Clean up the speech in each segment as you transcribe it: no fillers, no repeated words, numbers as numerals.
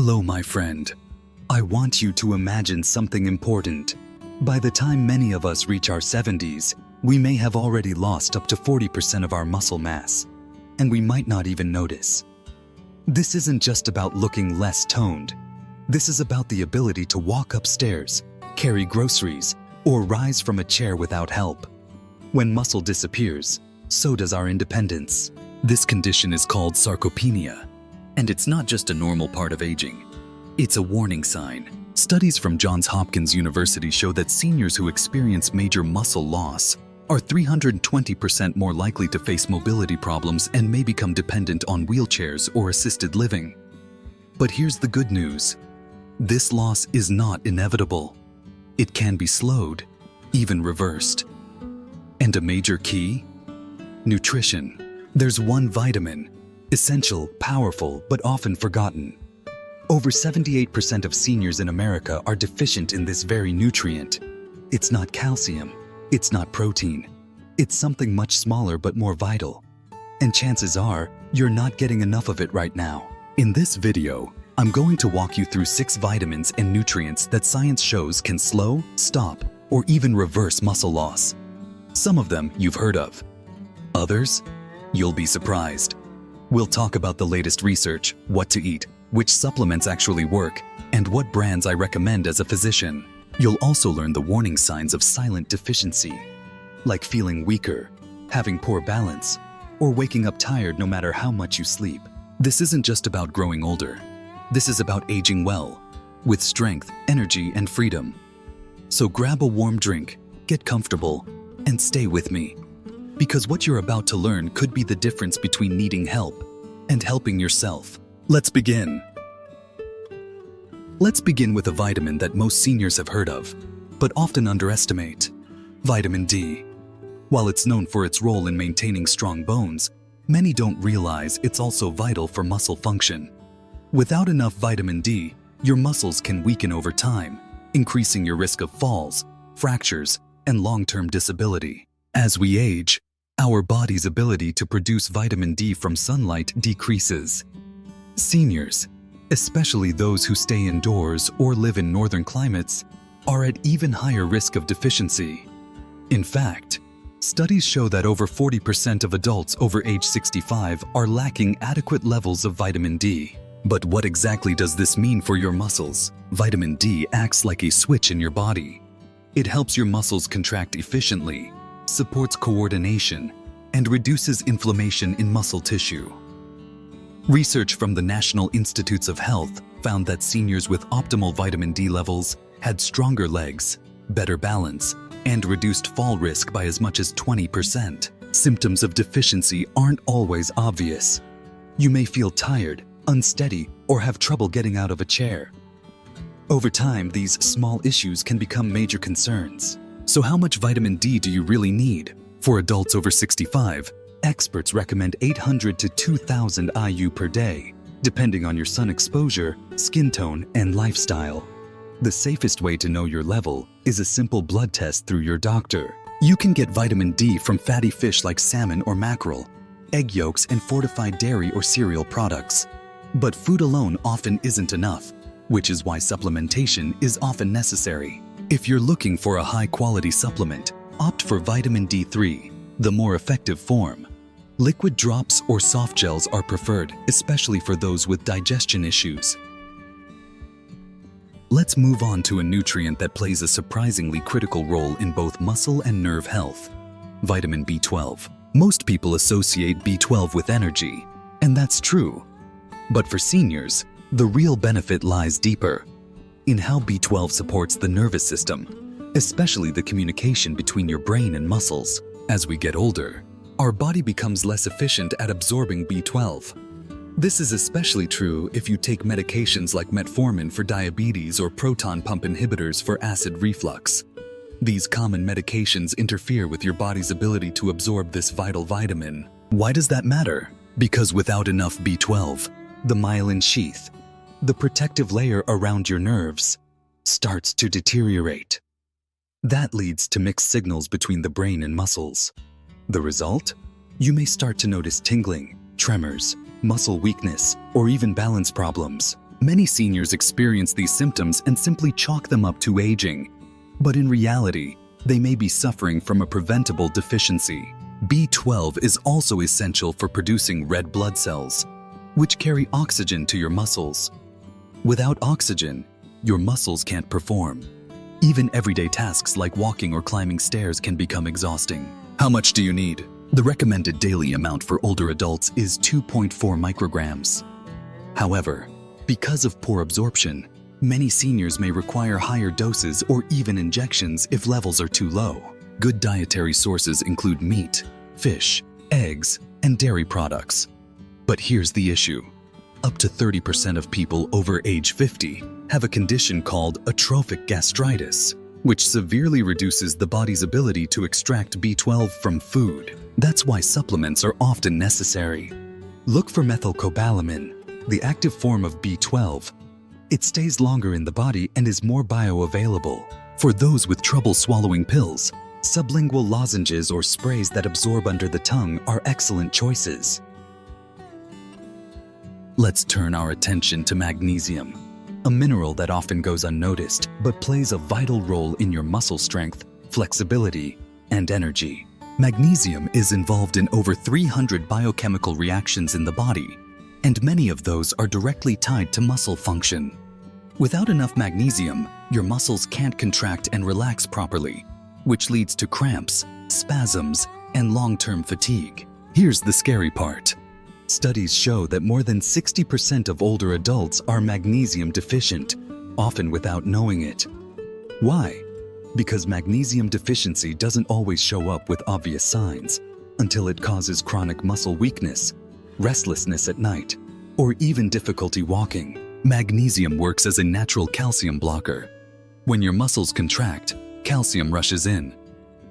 Hello, my friend. I want you to imagine something important. By the time many of us reach our 70s, we may have already lost up to 40% of our muscle mass, and we might not even notice. This isn't just about looking less toned. This is about the ability to walk upstairs, carry groceries, or rise from a chair without help. When muscle disappears, so does our independence. This condition is called sarcopenia, and it's not just a normal part of aging. It's a warning sign. Studies from Johns Hopkins University show that seniors who experience major muscle loss are 320% more likely to face mobility problems and may become dependent on wheelchairs or assisted living. But here's the good news. This loss is not inevitable. It can be slowed, even reversed. And a major key? Nutrition. There's one vitamin, essential, powerful, but often forgotten. Over 78% of seniors in America are deficient in this very nutrient. It's not calcium. It's not protein. It's something much smaller but more vital. And chances are, you're not getting enough of it right now. In this video, I'm going to walk you through 6 vitamins and nutrients that science shows can slow, stop, or even reverse muscle loss. Some of them you've heard of. Others, you'll be surprised. We'll talk about the latest research, what to eat, which supplements actually work, and what brands I recommend as a physician. You'll also learn the warning signs of silent deficiency, like feeling weaker, having poor balance, or waking up tired no matter how much you sleep. This isn't just about growing older. This is about aging well, with strength, energy, and freedom. So grab a warm drink, get comfortable, and stay with me. Because what you're about to learn could be the difference between needing help and helping yourself. Let's begin. Let's begin with a vitamin that most seniors have heard of, but often underestimate: vitamin D. While it's known for its role in maintaining strong bones, many don't realize it's also vital for muscle function. Without enough vitamin D, your muscles can weaken over time, increasing your risk of falls, fractures, and long-term disability. As we age, our body's ability to produce vitamin D from sunlight decreases. Seniors, especially those who stay indoors or live in northern climates, are at even higher risk of deficiency. In fact, studies show that over 40% of adults over age 65 are lacking adequate levels of vitamin D. But what exactly does this mean for your muscles? Vitamin D acts like a switch in your body. It helps your muscles contract efficiently, supports coordination, and reduces inflammation in muscle tissue. Research from the National Institutes of Health found that seniors with optimal vitamin D levels had stronger legs, better balance, and reduced fall risk by as much as 20%. Symptoms of deficiency aren't always obvious. You may feel tired, unsteady, or have trouble getting out of a chair. Over time, these small issues can become major concerns. So how much vitamin D do you really need? For adults over 65, experts recommend 800 to 2,000 IU per day, depending on your sun exposure, skin tone, and lifestyle. The safest way to know your level is a simple blood test through your doctor. You can get vitamin D from fatty fish like salmon or mackerel, egg yolks, and fortified dairy or cereal products. But food alone often isn't enough, which is why supplementation is often necessary. If you're looking for a high-quality supplement, opt for vitamin D3, the more effective form. Liquid drops or soft gels are preferred, especially for those with digestion issues. Let's move on to a nutrient that plays a surprisingly critical role in both muscle and nerve health: vitamin B12. Most people associate B12 with energy, and that's true. But for seniors, the real benefit lies deeper in how B12 supports the nervous system, especially the communication between your brain and muscles. As we get older, our body becomes less efficient at absorbing B12. This is especially true if you take medications like metformin for diabetes or proton pump inhibitors for acid reflux. These common medications interfere with your body's ability to absorb this vital vitamin. Why does that matter? Because without enough B12, the myelin sheath, the protective layer around your nerves, starts to deteriorate. That leads to mixed signals between the brain and muscles. The result? You may start to notice tingling, tremors, muscle weakness, or even balance problems. Many seniors experience these symptoms and simply chalk them up to aging. But in reality, they may be suffering from a preventable deficiency. B12 is also essential for producing red blood cells, which carry oxygen to your muscles. Without oxygen, your muscles can't perform. Even everyday tasks like walking or climbing stairs can become exhausting. How much do you need? The recommended daily amount for older adults is 2.4 micrograms. However, because of poor absorption, many seniors may require higher doses or even injections if levels are too low. Good dietary sources include meat, fish, eggs, and dairy products. But here's the issue. Up to 30% of people over age 50 have a condition called atrophic gastritis, which severely reduces the body's ability to extract B12 from food. That's why supplements are often necessary. Look for methylcobalamin, the active form of B12. It stays longer in the body and is more bioavailable. For those with trouble swallowing pills, sublingual lozenges or sprays that absorb under the tongue are excellent choices. Let's turn our attention to magnesium, a mineral that often goes unnoticed but plays a vital role in your muscle strength, flexibility, and energy. Magnesium is involved in over 300 biochemical reactions in the body, and many of those are directly tied to muscle function. Without enough magnesium, your muscles can't contract and relax properly, which leads to cramps, spasms, and long-term fatigue. Here's the scary part. Studies show that more than 60% of older adults are magnesium deficient, often without knowing it. Why? Because magnesium deficiency doesn't always show up with obvious signs until it causes chronic muscle weakness, restlessness at night, or even difficulty walking. Magnesium works as a natural calcium blocker. When your muscles contract, calcium rushes in.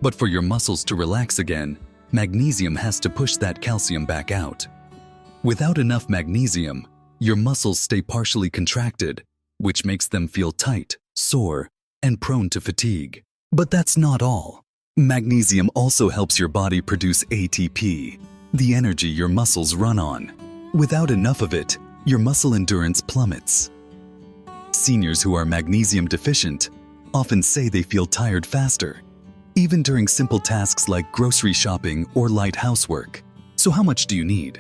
But for your muscles to relax again, magnesium has to push that calcium back out. Without enough magnesium, your muscles stay partially contracted, which makes them feel tight, sore, and prone to fatigue. But that's not all. Magnesium also helps your body produce ATP, the energy your muscles run on. Without enough of it, your muscle endurance plummets. Seniors who are magnesium deficient often say they feel tired faster, even during simple tasks like grocery shopping or light housework. So how much do you need?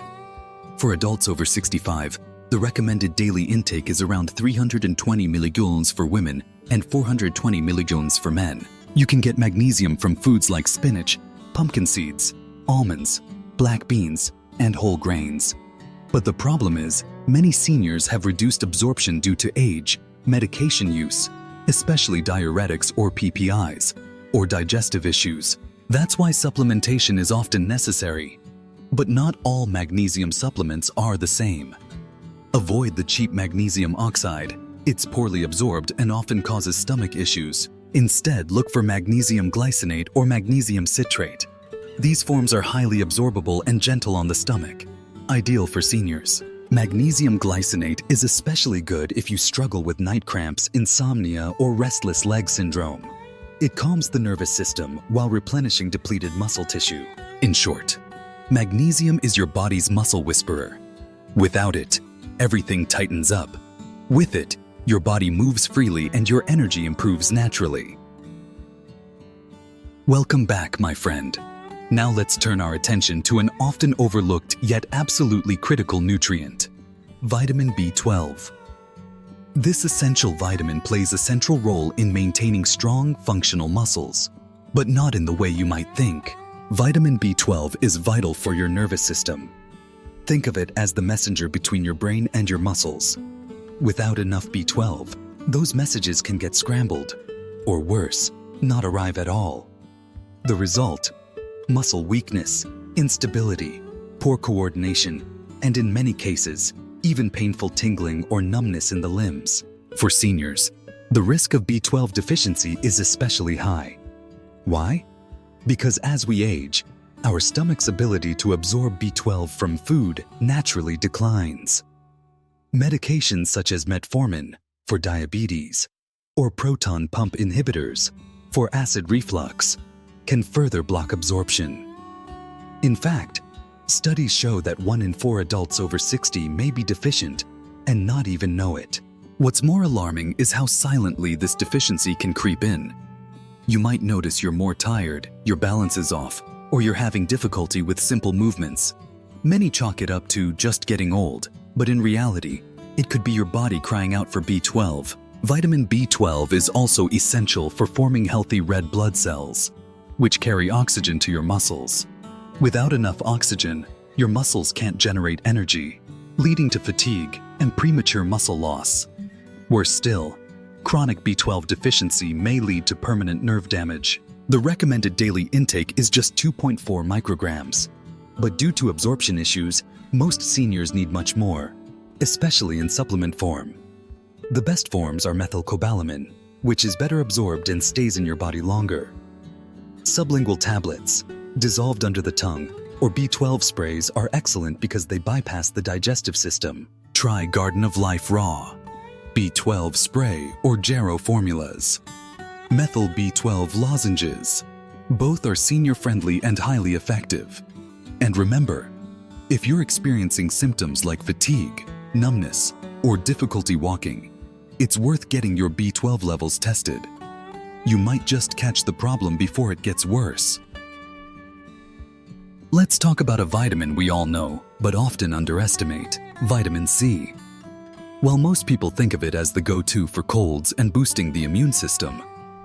For adults over 65, the recommended daily intake is around 320 milligaules for women and 420 milligaules for men. You can get magnesium from foods like spinach, pumpkin seeds, almonds, black beans, and whole grains. But the problem is, many seniors have reduced absorption due to age, medication use, especially diuretics or PPIs, or digestive issues. That's why supplementation is often necessary. But not all magnesium supplements are the same. Avoid the cheap magnesium oxide. It's poorly absorbed and often causes stomach issues. Instead, look for magnesium glycinate or magnesium citrate. These forms are highly absorbable and gentle on the stomach, ideal for seniors. Magnesium glycinate is especially good if you struggle with night cramps, insomnia, or restless leg syndrome. It calms the nervous system while replenishing depleted muscle tissue. In short, magnesium is your body's muscle whisperer. Without it, everything tightens up. With it, your body moves freely and your energy improves naturally. Welcome back, my friend. Now let's turn our attention to an often overlooked yet absolutely critical nutrient, vitamin B12. This essential vitamin plays a central role in maintaining strong, functional muscles, but not in the way you might think. Vitamin B12 is vital for your nervous system. Think of it as the messenger between your brain and your muscles. Without enough B12, those messages can get scrambled, or worse, not arrive at all. The result? Muscle weakness, instability, poor coordination, and in many cases, even painful tingling or numbness in the limbs. For seniors, the risk of B12 deficiency is especially high. Why? Because as we age, our stomach's ability to absorb B12 from food naturally declines. Medications such as metformin for diabetes or proton pump inhibitors for acid reflux can further block absorption. In fact, studies show that 1 in 4 adults over 60 may be deficient and not even know it. What's more alarming is how silently this deficiency can creep in. You might notice you're more tired, your balance is off, or you're having difficulty with simple movements. Many chalk it up to just getting old, but in reality, it could be your body crying out for B12. Vitamin B12 is also essential for forming healthy red blood cells, which carry oxygen to your muscles. Without enough oxygen, your muscles can't generate energy, leading to fatigue and premature muscle loss. Worse still, chronic B12 deficiency may lead to permanent nerve damage. The recommended daily intake is just 2.4 micrograms. But due to absorption issues, most seniors need much more, especially in supplement form. The best forms are methylcobalamin, which is better absorbed and stays in your body longer. Sublingual tablets, dissolved under the tongue, or B12 sprays are excellent because they bypass the digestive system. Try Garden of Life Raw, B12 spray or Jarrow formulas. Methyl B12 lozenges. Both are senior-friendly and highly effective. And remember, if you're experiencing symptoms like fatigue, numbness, or difficulty walking, it's worth getting your B12 levels tested. You might just catch the problem before it gets worse. Let's talk about a vitamin we all know, but often underestimate: vitamin C. While most people think of it as the go-to for colds and boosting the immune system,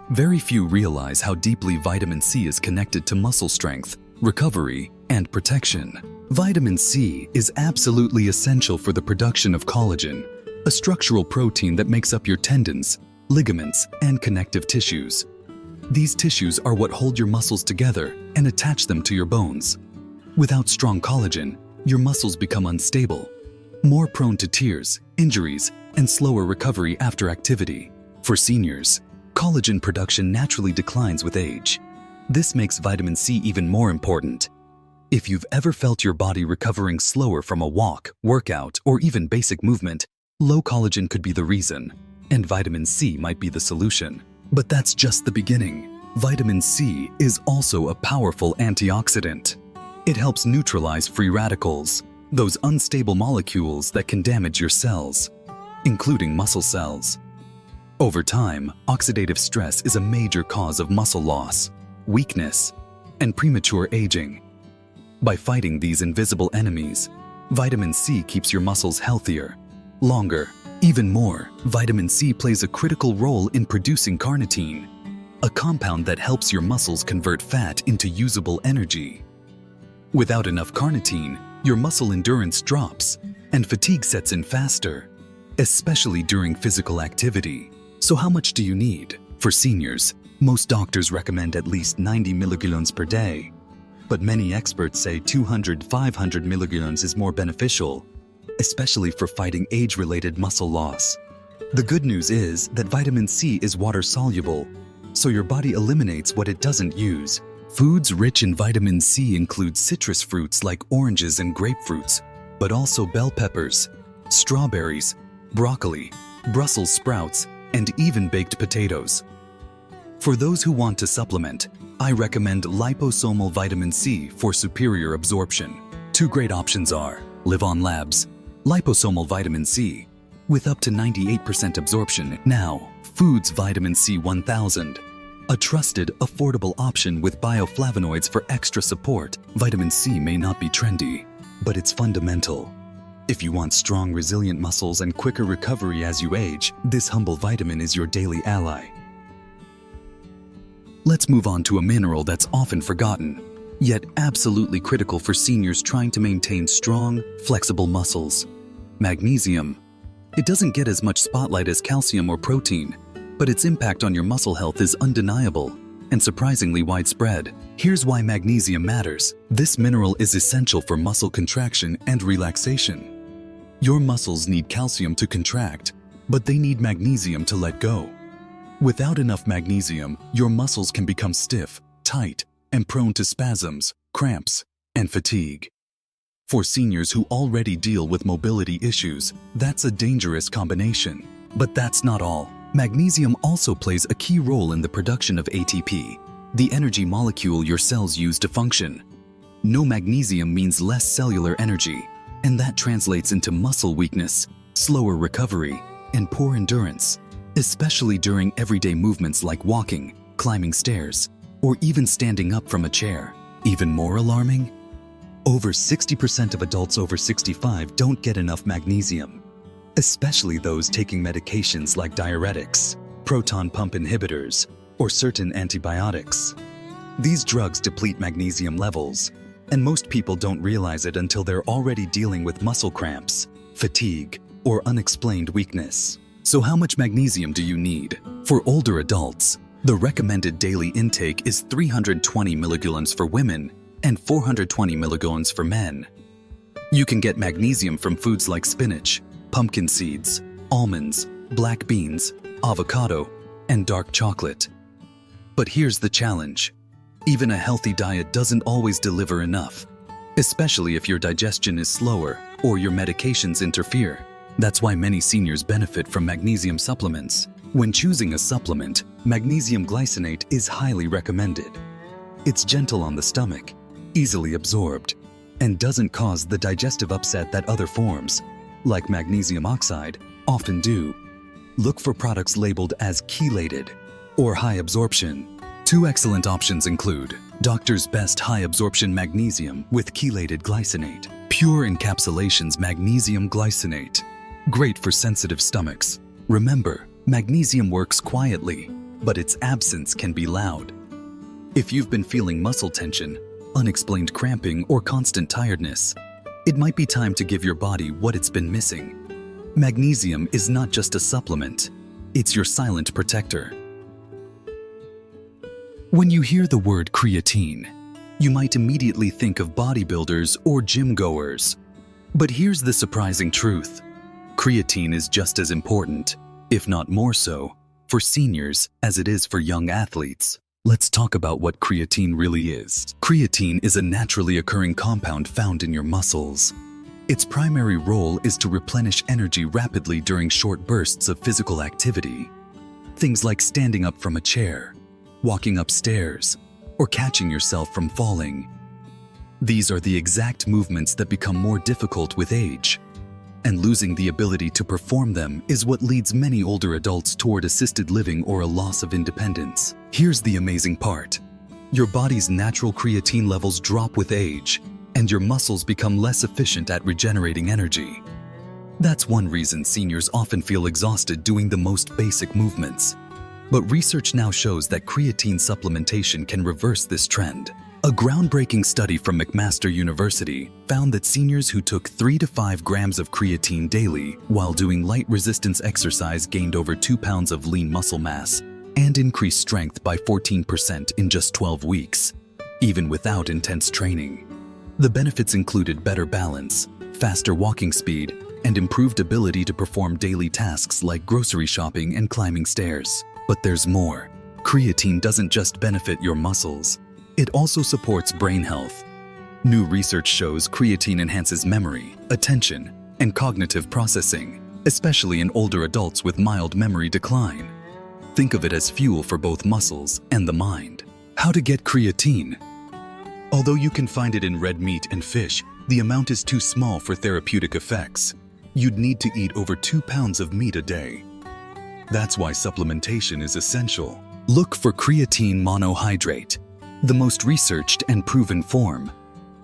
very few realize how deeply vitamin C is connected to muscle strength, recovery, and protection. Vitamin C is absolutely essential for the production of collagen, a structural protein that makes up your tendons, ligaments, and connective tissues. These tissues are what hold your muscles together and attach them to your bones. Without strong collagen, your muscles become unstable, more prone to tears, injuries, and slower recovery after activity. For seniors, collagen production naturally declines with age. This makes vitamin C even more important. If you've ever felt your body recovering slower from a walk, workout, or even basic movement, low collagen could be the reason, and vitamin C might be the solution. But that's just the beginning. Vitamin C is also a powerful antioxidant. It helps neutralize free radicals, those unstable molecules that can damage your cells, including muscle cells. Over time, oxidative stress is a major cause of muscle loss, weakness, and premature aging. By fighting these invisible enemies, vitamin C keeps your muscles healthier, longer. Even more, vitamin C plays a critical role in producing carnitine, a compound that helps your muscles convert fat into usable energy. Without enough carnitine, your muscle endurance drops and fatigue sets in faster, especially during physical activity. So how much do you need? For seniors, most doctors recommend at least 90 milligrams per day, but many experts say 200-500 milligrams is more beneficial, especially for fighting age-related muscle loss. The good news is that vitamin C is water-soluble, so your body eliminates what it doesn't use. Foods rich in vitamin C include citrus fruits like oranges and grapefruits, but also bell peppers, strawberries, broccoli, Brussels sprouts, and even baked potatoes. For those who want to supplement, I recommend liposomal vitamin C for superior absorption. Two great options are Live On Labs, liposomal vitamin C, with up to 98% absorption. Now, Foods Vitamin C 1000. A trusted, affordable option with bioflavonoids for extra support. Vitamin C may not be trendy, but it's fundamental. If you want strong, resilient muscles and quicker recovery as you age, this humble vitamin is your daily ally. Let's move on to a mineral that's often forgotten, yet absolutely critical for seniors trying to maintain strong, flexible muscles: magnesium. It doesn't get as much spotlight as calcium or protein, but its impact on your muscle health is undeniable and surprisingly widespread. Here's why magnesium matters. This mineral is essential for muscle contraction and relaxation. Your muscles need calcium to contract, but they need magnesium to let go. Without enough magnesium, your muscles can become stiff, tight, and prone to spasms, cramps, and fatigue. For seniors who already deal with mobility issues, that's a dangerous combination. But that's not all. Magnesium also plays a key role in the production of ATP, the energy molecule your cells use to function. No magnesium means less cellular energy, and that translates into muscle weakness, slower recovery, and poor endurance, especially during everyday movements like walking, climbing stairs, or even standing up from a chair. Even more alarming? Over 60% of adults over 65 don't get enough magnesium, especially those taking medications like diuretics, proton pump inhibitors, or certain antibiotics. These drugs deplete magnesium levels, and most people don't realize it until they're already dealing with muscle cramps, fatigue, or unexplained weakness. So how much magnesium do you need? For older adults, the recommended daily intake is 320 milligrams for women and 420 milligrams for men. You can get magnesium from foods like spinach, pumpkin seeds, almonds, black beans, avocado, and dark chocolate. But here's the challenge. Even a healthy diet doesn't always deliver enough, especially if your digestion is slower or your medications interfere. That's why many seniors benefit from magnesium supplements. When choosing a supplement, magnesium glycinate is highly recommended. It's gentle on the stomach, easily absorbed, and doesn't cause the digestive upset that other forms, like magnesium oxide, often do. Look for products labeled as chelated or high absorption. Two excellent options include Doctor's Best High Absorption Magnesium with Chelated Glycinate, Pure Encapsulations Magnesium Glycinate. Great for sensitive stomachs. Remember, magnesium works quietly, but its absence can be loud. If you've been feeling muscle tension, unexplained cramping, or constant tiredness, it might be time to give your body what it's been missing. Magnesium is not just a supplement, it's your silent protector. When you hear the word creatine, you might immediately think of bodybuilders or gym goers. But here's the surprising truth. Creatine is just as important, if not more so, for seniors as it is for young athletes. Let's talk about what creatine really is. Creatine is a naturally occurring compound found in your muscles. Its primary role is to replenish energy rapidly during short bursts of physical activity. Things like standing up from a chair, walking upstairs, or catching yourself from falling. These are the exact movements that become more difficult with age, and losing the ability to perform them is what leads many older adults toward assisted living or a loss of independence. Here's the amazing part. Your body's natural creatine levels drop with age, and your muscles become less efficient at regenerating energy. That's one reason seniors often feel exhausted doing the most basic movements. But research now shows that creatine supplementation can reverse this trend. A groundbreaking study from McMaster University found that seniors who took 3 to 5 grams of creatine daily while doing light resistance exercise gained over 2 pounds of lean muscle mass and increased strength by 14% in just 12 weeks, even without intense training. The benefits included better balance, faster walking speed, and improved ability to perform daily tasks like grocery shopping and climbing stairs. But there's more. Creatine doesn't just benefit your muscles, it also supports brain health. New research shows creatine enhances memory, attention, and cognitive processing, especially in older adults with mild memory decline. Think of it as fuel for both muscles and the mind. How to get creatine? Although you can find it in red meat and fish, the amount is too small for therapeutic effects. You'd need to eat over 2 pounds of meat a day. That's why supplementation is essential. Look for creatine monohydrate, the most researched and proven form.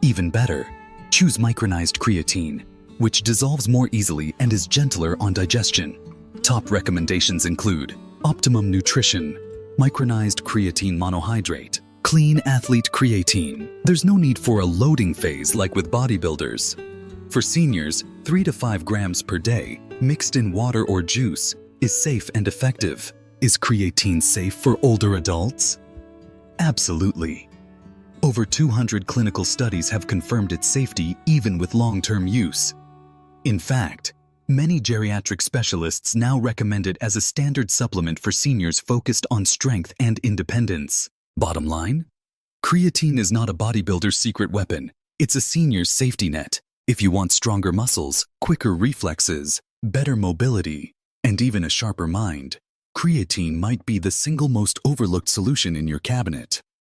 Even better, choose micronized creatine, which dissolves more easily and is gentler on digestion. Top recommendations include Optimum Nutrition, micronized creatine monohydrate, Clean Athlete Creatine. There's no need for a loading phase like with bodybuilders. For seniors, 3 to 5 grams per day, mixed in water or juice, is safe and effective. Is creatine safe for older adults? Absolutely. Over 200 clinical studies have confirmed its safety even with long-term use. In fact, many geriatric specialists now recommend it as a standard supplement for seniors focused on strength and independence. Bottom line? Creatine is not a bodybuilder's secret weapon. It's a senior's safety net. If you want stronger muscles, quicker reflexes, better mobility, and even a sharper mind, creatine might be the single most overlooked solution in your cabinet.